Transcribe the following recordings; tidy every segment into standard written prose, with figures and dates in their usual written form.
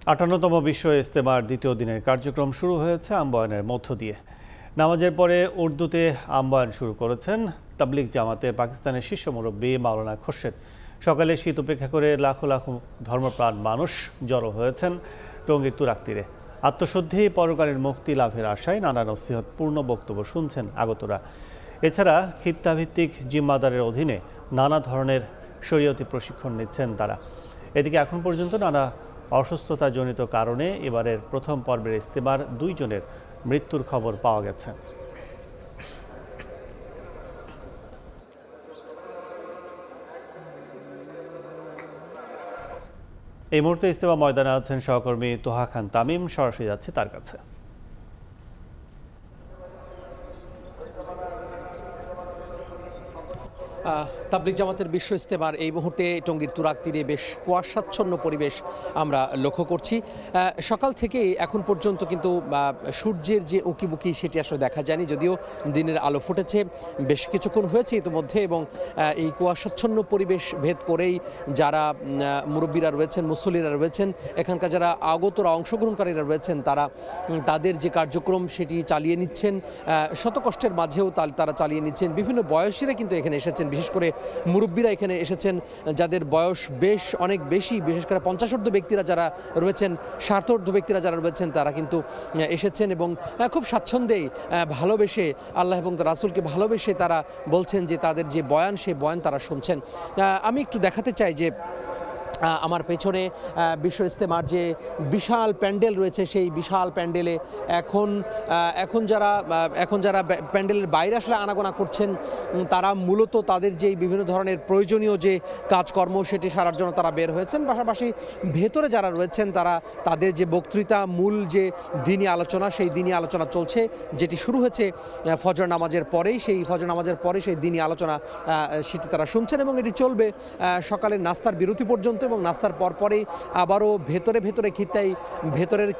৫৮তম বিশ্ব ইজতেমার দ্বিতীয় দিনের কার্যক্রম শুরু হয়েছে আম্বায়নের মধ্য দিয়ে। নামাজের পরে উর্দুতে আম্বায়ন শুরু করেছেন তাবলিগ জামাতের পাকিস্তানের শীর্ষ মুরব্বী মাওলানা খোরশেদ। সকালে শীত উপেক্ষা করে লাখো লাখো ধর্মপ্রাণ মানুষ জড়ো হয়েছেন টঙ্গীর তুরাগ তীরে। আত্মশুদ্ধি, পরকালের মুক্তি লাভের আশায় নানা নসিহতপূর্ণ বক্তব্য শুনছেন আগতরা। এছাড়া খিত্তাভিত্তিক জিম্মাদারের অধীনে নানা ধরনের শরীয়তি প্রশিক্ষণ নিচ্ছেন তারা। এদিকে এখন পর্যন্ত নানা অসুস্থতাজনিত কারণে এবারের প্রথম পর্বের ইজতেমার 2 জনের মৃত্যুর খবর পাওয়া গেছে। এই মুহূর্তে ইজতেমা ময়দানে আছেন সহকর্মী তোহা খান তামিম। সরাসরি যাচ্ছে তার কাছে। তাবলিগ জামাতের বিশ্ব ইজতেমার এই মুহূর্তে টঙ্গীর তুরাগ তীরে বেশ কুয়াশাচ্ছন্ন পরিবেশ আমরা লক্ষ্য করছি। সকাল থেকে এখন পর্যন্ত কিন্তু সূর্যের যে উঁকিবুকি সেটি আসলে দেখা যায়নি, যদিও দিনের আলো ফুটেছে বেশ কিছুক্ষণ হয়েছে ইতিমধ্যে, এবং এই কুয়াশাচ্ছন্ন পরিবেশ ভেদ করেই যারা মুরব্বীরা রয়েছেন, মুসল্লিরা রয়েছেন, এখানকার যারা আগতরা অংশগ্রহণকারীরা রয়েছেন, তাদের যে কার্যক্রম সেটি চালিয়ে নিচ্ছেন। শত কষ্টের মাঝেও তারা চালিয়ে নিচ্ছেন। বিভিন্ন বয়সীরা কিন্তু এখানে এসেছেন, বিশেষ করে মুরব্বীরা এখানে এসেছেন যাদের বয়স বেশ অনেক বেশি, বিশেষ করে 50ঊর্ধ্ব ব্যক্তিরা যারা রয়েছেন, 60ঊর্ধ্ব ব্যক্তিরা যারা রয়েছেন, তারা কিন্তু এসেছেন এবং খুব স্বাচ্ছন্দ্যেই ভালোবেসে আল্লাহ এবং রাসূলকে ভালোবেসে তারা বলছেন যে তাদের যে বয়ান, সেই বয়ান তারা শুনছেন। আমি একটু দেখাতে চাই যে আমার পেছনে বিশ্ব ইজতেমার যে বিশাল প্যান্ডেল রয়েছে, সেই বিশাল প্যান্ডেলে এখন যারা প্যান্ডেলের বাইরে আসলে আনাগোনা করছেন, তারা মূলত তাদের যেই বিভিন্ন ধরনের প্রয়োজনীয় যে কাজকর্ম সেটি সারার জন্য তারা বের হয়েছেন। পাশাপাশি ভেতরে যারা রয়েছেন তাদের যে বক্তৃতা, মূল যে দিনী আলোচনা, সেই দিনী আলোচনা চলছে, যেটি শুরু হয়েছে ফজর নামাজের পরেই। সেই ফজর নামাজের পরে সেই দিনী আলোচনা সেটি তারা শুনছেন এবং এটি চলবে সকালের নাস্তার বিরতি পর্যন্ত। এবং নাস্তার পরেই আবারও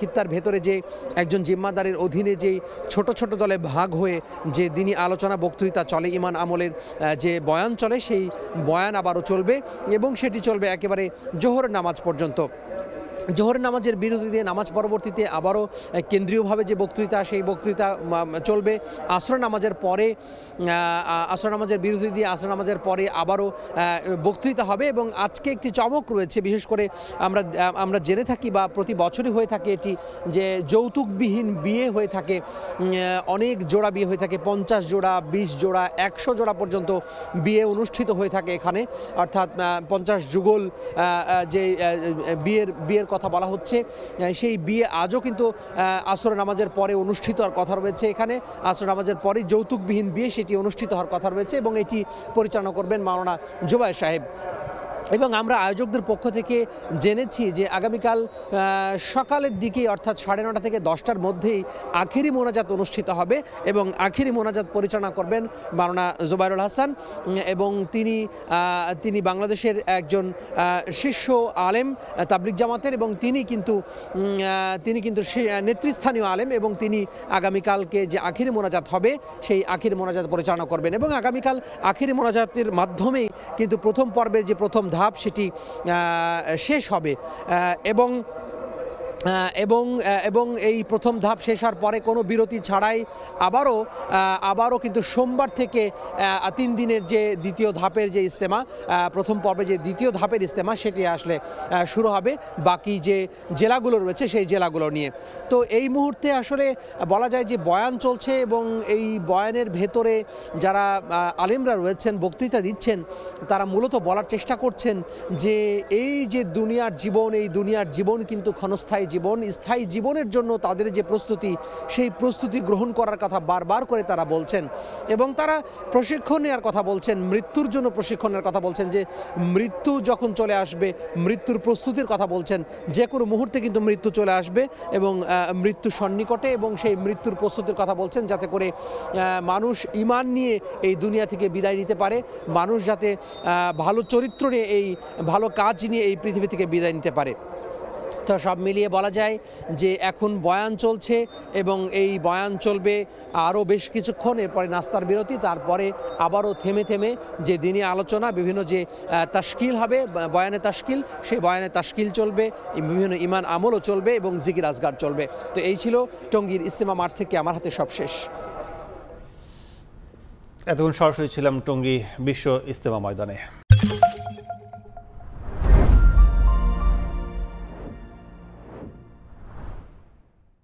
খিত্তার ভেতরে যে একজন জিম্মাদারের অধীনে যে ছোট ছোট দলে ভাগ হয়ে যে দিনী আলোচনা বক্তৃতা চলে, ইমান আমলের যে বয়ান চলে, সেই বয়ান আবারও চলবে এবং সেটি চলবে একেবারে জোহরের নামাজ পর্যন্ত। জোহরের নামাজের বিরতিতে, নামাজ পরবর্তীতে আবারও কেন্দ্রীয়ভাবে যে বক্তৃতা, সেই বক্তৃতা চলবে। আসর নামাজের বিরতি দিয়ে আসর নামাজের পরে আবারও বক্তৃতা হবে। এবং আজকে একটি চমক রয়েছে, বিশেষ করে আমরা জেনে থাকি বা প্রতি বছরই হয়ে থাকে এটি, যে যৌতুকবিহীন বিয়ে হয়ে থাকে, অনেক জোড়া বিয়ে হয়ে থাকে, 50 জোড়া, 20 জোড়া, 100 জোড়া পর্যন্ত বিয়ে অনুষ্ঠিত হয়ে থাকে এখানে। অর্থাৎ 50 যুগল যে বিয়ের কথা বলা হচ্ছে, সেই বিয়ে আজও কিন্তু আসর নামাজের পরে অনুষ্ঠিত হওয়ার কথা রয়েছে এখানে। আসর নামাজের পরে যৌতুকবিহীন বিয়ে সেটি অনুষ্ঠিত হওয়ার কথা রয়েছে এবং এটি পরিচালনা করবেন মাওলানা জুবায়ের সাহেব। এবং আমরা আয়োজকদের পক্ষ থেকে জেনেছি যে আগামীকাল সকালের দিকে, অর্থাৎ 9:30 থেকে 10টার মধ্যেই আখিরি মোনাজাত অনুষ্ঠিত হবে এবং আখিরি মোনাজাত পরিচালনা করবেন মাওলানা জুবায়েরুল হাসান। এবং তিনি বাংলাদেশের একজন শীর্ষ আলেম তাবলিগ জামাতের, এবং তিনি কিন্তু নেতৃস্থানীয় আলেম, এবং তিনি আগামীকালকে যে আখিরি মোনাজাত হবে সেই আখিরি মোনাজাত পরিচালনা করবেন। এবং আগামীকাল আখিরি মোনাজাতের মাধ্যমেই কিন্তু প্রথম পর্বের যে প্রথম ধাপ সেটি শেষ হবে এবং এই প্রথম ধাপ শেষ হওয়ার পরে কোনো বিরতি ছাড়াই আবারও কিন্তু সোমবার থেকে 3 দিনের যে দ্বিতীয় ধাপের যে ইজতেমা, প্রথম পর্বে যে দ্বিতীয় ধাপের ইজতেমা, সেটি আসলে শুরু হবে বাকি যে জেলাগুলো রয়েছে সেই জেলাগুলো নিয়ে। তো এই মুহূর্তে আসলে বলা যায় যে বয়ান চলছে এবং এই বয়ানের ভেতরে যারা আলেমরা রয়েছেন, বক্তৃতা দিচ্ছেন, তারা মূলত বলার চেষ্টা করছেন যে এই যে দুনিয়ার জীবন কিন্তু ক্ষণস্থায়ী জীবন। স্থায়ী জীবনের জন্য তাদের যে প্রস্তুতি, সেই প্রস্তুতি গ্রহণ করার কথা বারবার করে তারা বলছেন এবং তারা প্রশিক্ষণ নেওয়ার কথা বলছেন, মৃত্যুর জন্য প্রশিক্ষণের কথা বলছেন, যে মৃত্যু যখন চলে আসবে মৃত্যুর প্রস্তুতির কথা বলছেন। যে কোনো মুহূর্তে কিন্তু মৃত্যু চলে আসবে এবং মৃত্যু সন্নিকটে, এবং সেই মৃত্যুর প্রস্তুতির কথা বলছেন যাতে করে মানুষ ঈমান নিয়ে এই দুনিয়া থেকে বিদায় নিতে পারে, মানুষ যাতে ভালো চরিত্র নিয়ে, এই ভালো কাজ নিয়ে এই পৃথিবী থেকে বিদায় নিতে পারে। তো সব মিলিয়ে বলা যায় যে এখন বয়ান চলছে এবং এই বয়ান চলবে আরও বেশ কিছুক্ষণ, এরপরে নাস্তার বিরতি, তারপরে আবারও থেমে থেমে যে দিনী আলোচনা, বিভিন্ন যে তাশকিল হবে, বয়ানে তাশকিল, সেই বয়ানে তাশকিল চলবে, বিভিন্ন ইমান আমলও চলবে এবং জিকির আজগার চলবে। তো এই ছিল টঙ্গীর ইজতেমা মাঠ থেকে আমার হাতে সব শেষ। এতক্ষণ সরাসরি ছিলাম টঙ্গী বিশ্ব ইজতেমা ময়দানে।